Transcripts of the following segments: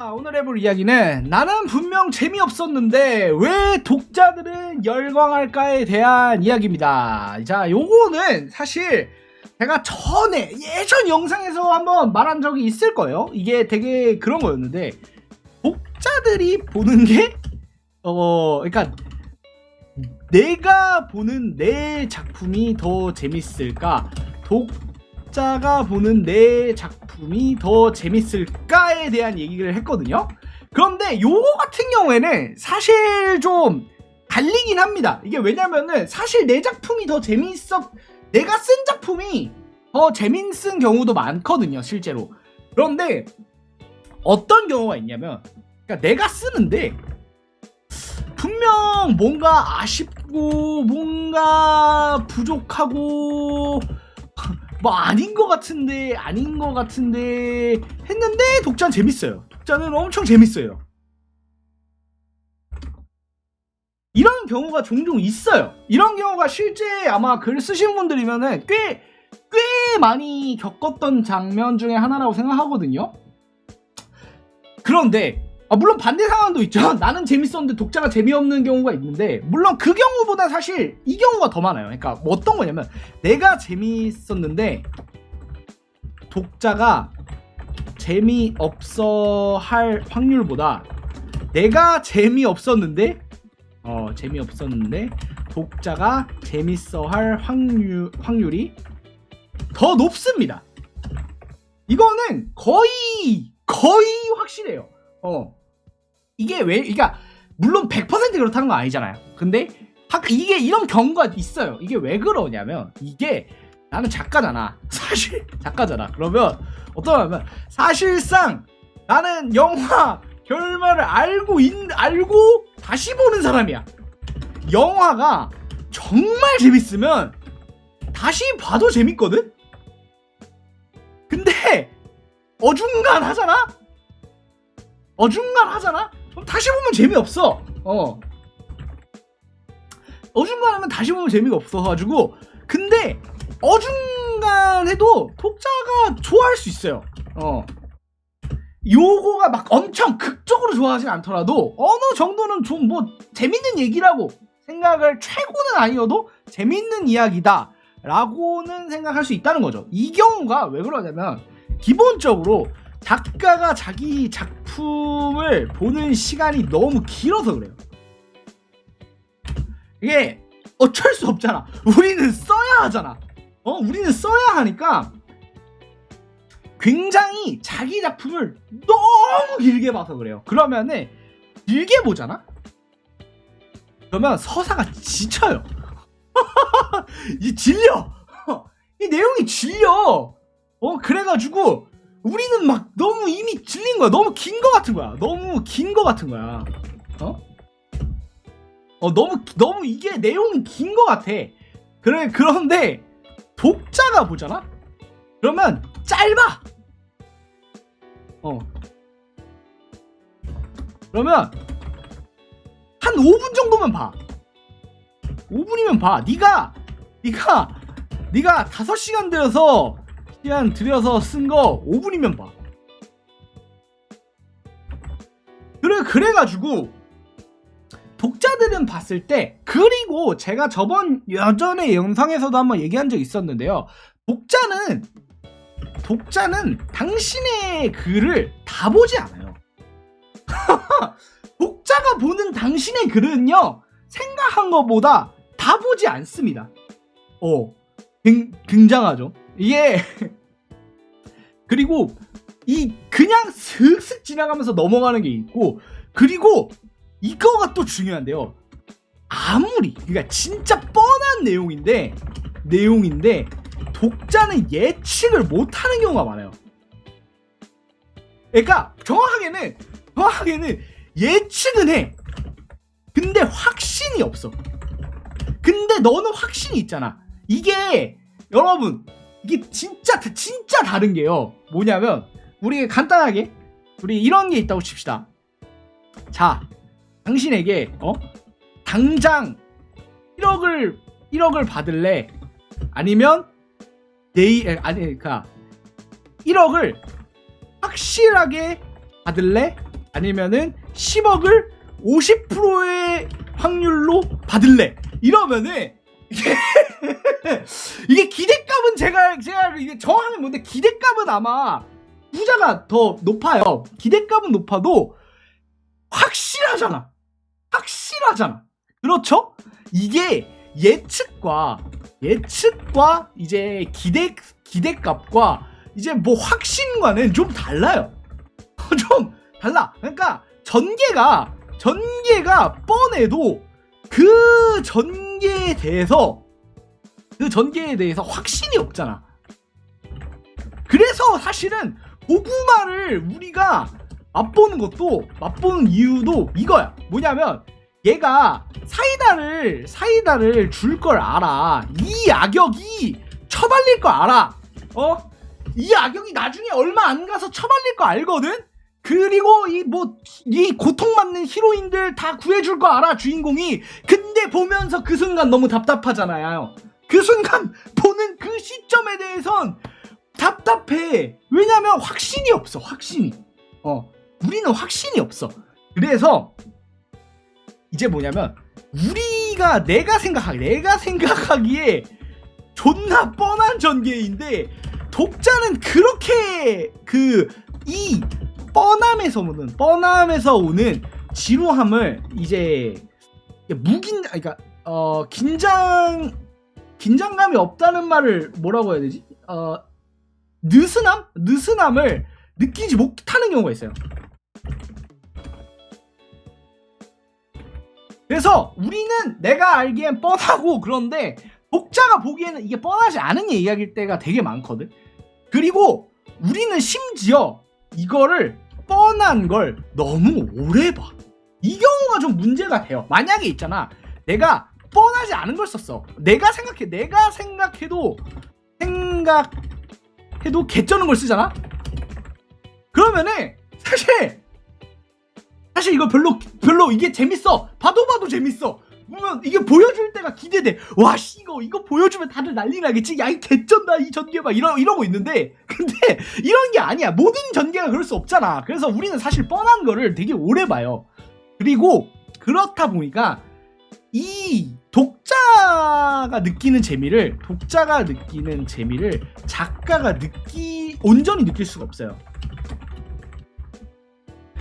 오늘 해볼 이야기는 나는 분명 재미없었는데 왜 독자들은 열광할까에 대한 이야기입니다. 자, 요거는 사실 제가 전에 예전 영상에서 한번 말한 적이 있을 거예요. 이게 되게 그런 거였는데 독자들이 보는 게 그러니까 내가 보는 내 작품이 더 재밌을까? 독자가 보는 내 작품이 더 재밌을까에 대한 얘기를 했거든요. 그런데 요거 같은 경우에는 사실 좀 갈리긴 합니다. 이게 왜냐면은 사실 내 작품이 더 내가 쓴 작품이 더 재밌은 경우도 많거든요, 실제로. 그런데 어떤 경우가 있냐면, 그러니까 내가 쓰는데 분명 뭔가 아쉽고 뭔가 부족하고 뭐 아닌 것 같은데 했는데 독자는 재밌어요. 독자는 엄청 재밌어요. 이런 경우가 종종 있어요. 이런 경우가 실제 아마 글 쓰신 분들이면은 꽤 많이 겪었던 장면 중에 하나라고 생각하거든요. 그런데 물론 반대 상황도 있죠. 나는 재밌었는데 독자가 재미없는 경우가 있는데, 물론 그 경우보다 사실 이 경우가 더 많아요. 그러니까 뭐 어떤 거냐면, 내가 재밌었는데 독자가 재미없어 할 확률보다 내가 재미없었는데 독자가 재밌어 할 확률이 더 높습니다. 이거는 거의 확실해요. 이게 그러니까 물론 100% 그렇다는 건 아니잖아요. 근데 이게 이런 경우가 있어요. 이게 왜 그러냐면, 이게 나는 작가잖아. 사실 작가잖아. 그러면 어떠냐면, 사실상 나는 영화 결말을 알고 다시 보는 사람이야. 영화가 정말 재밌으면 다시 봐도 재밌거든? 근데 어중간하잖아? 그럼 다시 보면 재미없어. 어중간하면 다시 보면 재미가 없어가지고. 근데 어중간해도 독자가 좋아할 수 있어요. 요거가 막 엄청 극적으로 좋아하진 않더라도 어느 정도는 좀 뭐 재밌는 얘기라고 생각을, 최고는 아니어도 재밌는 이야기다 라고는 생각할 수 있다는 거죠. 이 경우가 왜 그러냐면, 기본적으로 작가가 자기 작품을 보는 시간이 너무 길어서 그래요. 이게 어쩔 수 없잖아. 우리는 써야 하잖아. 우리는 써야 하니까 굉장히 자기 작품을 너무 길게 봐서 그래요. 그러면은 길게 보잖아? 그러면 서사가 지쳐요. 질려. 이 내용이 질려. 그래가지고 우리는 막 너무 이미 질린 거야. 너무 긴 거 같은 거야. 너무 이게 내용이 긴 거 같아. 그런데 독자가 보잖아? 그러면 짧아. 그러면 한 5분 정도면 봐. 5분이면 봐. 네가 5시간 들여서 쓴 거 5분이면 봐. 그래가지고 독자들은 봤을 때, 그리고 제가 예전에 영상에서도 한번 얘기한 적 있었는데요. 독자는 당신의 글을 다 보지 않아요. 독자가 보는 당신의 글은요, 생각한 것보다 다 보지 않습니다. 굉장하죠. 이게 그리고 그냥 슥슥 지나가면서 넘어가는 게 있고, 그리고 이거가 또 중요한데요. 그러니까 진짜 뻔한 내용인데 독자는 예측을 못하는 경우가 많아요. 그러니까 정확하게는 예측은 해. 근데 확신이 없어. 근데 너는 확신이 있잖아. 이게 여러분, 이게 진짜 다른 게요. 뭐냐면, 우리 간단하게 이런 게 있다고 칩시다. 자, 당신에게 당장 1억을 받을래? 아니면 그러니까 1억을 확실하게 받을래? 아니면은 10억을 50%의 확률로 받을래? 이러면은 이게 기대값은 제가 이게 정하면 뭔데, 기대값은 아마 부자가 더 높아요. 기대값은 높아도 확실하잖아. 그렇죠? 이게 예측과 이제 기대값과 이제 뭐 확신과는 좀 달라요. 좀 달라. 그러니까 전개가 뻔해도 그 전개에 대해서 확신이 없잖아. 그래서 사실은 고구마를 우리가 맛보는 이유도 이거야. 뭐냐면 얘가 사이다를 줄 걸 알아. 이 악역이 처발릴 거 알아. 이 악역이 나중에 얼마 안 가서 처발릴 거 알거든. 그리고 이 고통받는 히로인들 다 구해줄 거 알아, 주인공이. 근데 보면서 그 순간 너무 답답하잖아요. 그 순간 보는 그 시점에 대해선 답답해. 왜냐면 확신이 없어. 우리는 확신이 없어. 그래서 이제 뭐냐면 내가 생각하기에 존나 뻔한 전개인데 독자는 그렇게 이 뻔함에서 오는 지루함을 이제 긴장감이 없다는 말을 뭐라고 해야 되지? 느슨함을 느끼지 못하는 경우가 있어요. 그래서 우리는 내가 알기엔 뻔하고, 그런데 독자가 보기에는 이게 뻔하지 않은 이야기일 때가 되게 많거든. 그리고 우리는 심지어 이거를 뻔한 걸 너무 오래 봐. 이 경우가 좀 문제가 돼요. 만약에 있잖아, 내가 뻔하지 않은 걸 썼어. 내가 생각해도 개쩌는 걸 쓰잖아. 그러면은 사실 이거 별로 이게 재밌어. 봐도 재밌어. 보면 이게 보여줄 때가 기대돼. 와, 이거 보여주면 다들 난리 나겠지. 야, 이 개쩐다, 이 전개 봐. 이러고 있는데, 근데 이런 게 아니야. 모든 전개가 그럴 수 없잖아. 그래서 우리는 사실 뻔한 거를 되게 오래 봐요. 그리고 그렇다 보니까 이 독자가 느끼는 재미를 작가가 온전히 느낄 수가 없어요.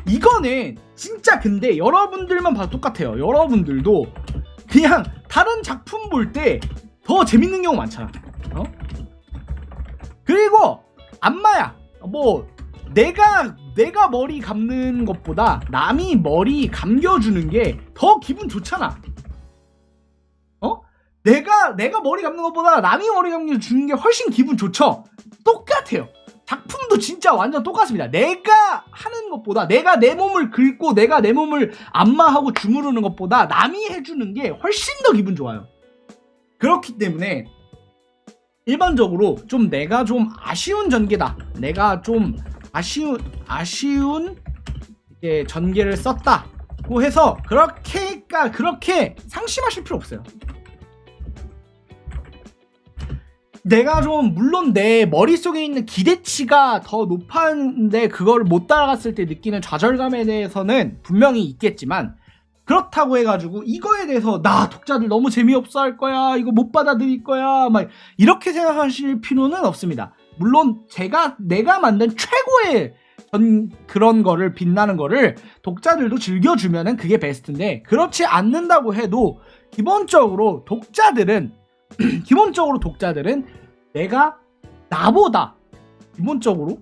이거는 진짜, 근데 여러분들만 봐도 똑같아요. 여러분들도 그냥 다른 작품 볼 때 더 재밌는 경우 많잖아. 그리고 안마야, 내가 머리 감는 것보다 남이 머리 감겨주는 게 더 기분 좋잖아. 내가 머리 감는 것보다 남이 머리 감겨주는 게 훨씬 기분 좋죠. 똑같아요. 작품도 진짜 완전 똑같습니다. 내가 하는 것보다, 내가 내 몸을 긁고 내가 내 몸을 안마하고 주무르는 것보다 남이 해주는 게 훨씬 더 기분 좋아요. 그렇기 때문에 일반적으로 내가 좀 아쉬운 전개다, 내가 좀 아쉬운 이제 전개를 썼다고 해서 그렇게 상심하실 필요 없어요. 내가 물론 내 머릿속에 있는 기대치가 더 높았는데 그걸 못 따라갔을 때 느끼는 좌절감에 대해서는 분명히 있겠지만, 그렇다고 해가지고 이거에 대해서 독자들 너무 재미없어 할 거야, 이거 못 받아들일 거야, 막 이렇게 생각하실 필요는 없습니다. 물론 내가 만든 최고의 그런 거를, 빛나는 거를 독자들도 즐겨주면은 그게 베스트인데, 그렇지 않는다고 해도 기본적으로 독자들은 내가 나보다 기본적으로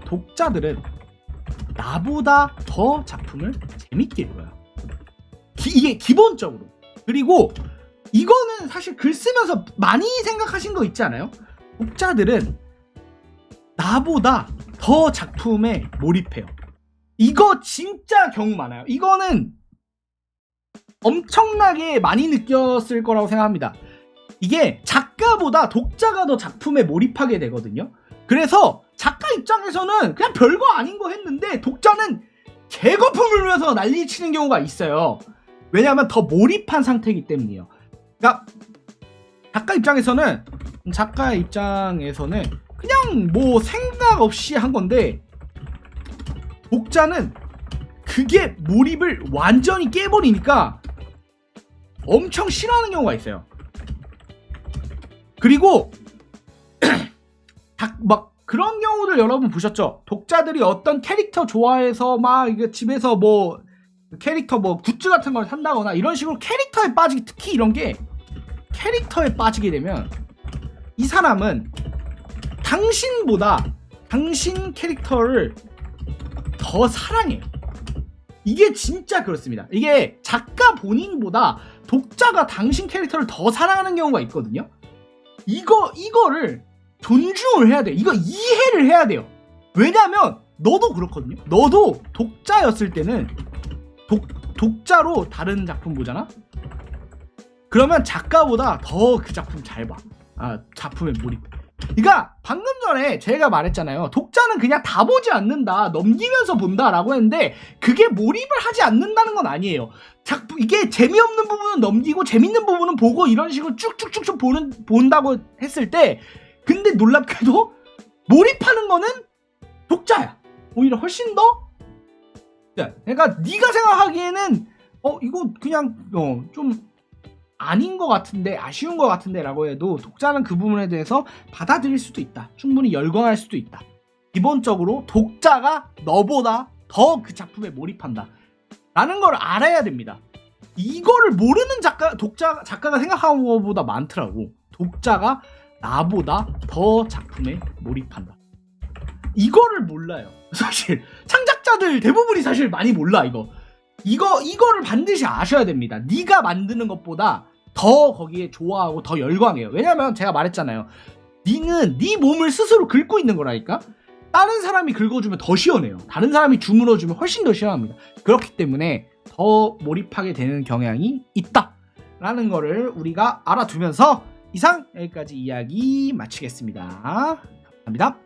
독자들은 나보다 더 작품을 재밌게 읽어요. 이게 기본적으로. 그리고 이거는 사실 글 쓰면서 많이 생각하신 거 있지 않아요? 독자들은 나보다 더 작품에 몰입해요. 이거 진짜 경우 많아요. 이거는 엄청나게 많이 느꼈을 거라고 생각합니다. 이게 작가보다 독자가 더 작품에 몰입하게 되거든요. 그래서 작가 입장에서는 그냥 별거 아닌 거 했는데 독자는 개거품을 울면서 난리 치는 경우가 있어요. 왜냐하면 더 몰입한 상태이기 때문이에요. 그러니까 작가 입장에서는 그냥 뭐 생각 없이 한 건데, 독자는 그게 몰입을 완전히 깨버리니까 엄청 싫어하는 경우가 있어요. 그리고 막 그런 경우들 여러분 보셨죠? 독자들이 어떤 캐릭터 좋아해서 막 이게 집에서 뭐 캐릭터 뭐 굿즈 같은 걸 산다거나 이런 식으로 캐릭터에 빠지기, 특히 이런 게 캐릭터에 빠지게 되면 이 사람은 당신보다 당신 캐릭터를 더 사랑해요. 이게 진짜 그렇습니다. 이게 작가 본인보다 독자가 당신 캐릭터를 더 사랑하는 경우가 있거든요. 이거를 존중을 해야 돼. 이거 이해를 해야 돼요. 왜냐면 너도 그렇거든요. 너도 독자였을 때는 독자로 다른 작품 보잖아? 그러면 작가보다 더 그 작품 잘 봐. 작품에 몰입. 그러니까 방금 전에 제가 말했잖아요. 독자는 그냥 다 보지 않는다, 넘기면서 본다라고 했는데 그게 몰입을 하지 않는다는 건 아니에요. 이게 재미없는 부분은 넘기고 재밌는 부분은 보고 이런 식으로 쭉쭉쭉쭉 본다고 했을 때, 근데 놀랍게도 몰입하는 거는 독자야. 오히려 훨씬 더. 그러니까 네가 생각하기에는 이거 그냥 좀 아닌 것 같은데, 아쉬운 것 같은데 라고 해도 독자는 그 부분에 대해서 받아들일 수도 있다. 충분히 열광할 수도 있다. 기본적으로 독자가 너보다 더 그 작품에 몰입한다 라는 걸 알아야 됩니다. 이거를 모르는 작가가 생각하는 것보다 많더라고. 독자가 나보다 더 작품에 몰입한다. 이거를 몰라요. 사실 창작자들 대부분이 사실 많이 몰라. 이거를 반드시 아셔야 됩니다. 네가 만드는 것보다 더 거기에 좋아하고 더 열광해요. 왜냐면 제가 말했잖아요. 니는 네 몸을 스스로 긁고 있는 거라니까. 다른 사람이 긁어주면 더 시원해요. 다른 사람이 주물어주면 훨씬 더 시원합니다. 그렇기 때문에 더 몰입하게 되는 경향이 있다라는 거를 우리가 알아두면서 이상 여기까지 이야기 마치겠습니다. 감사합니다.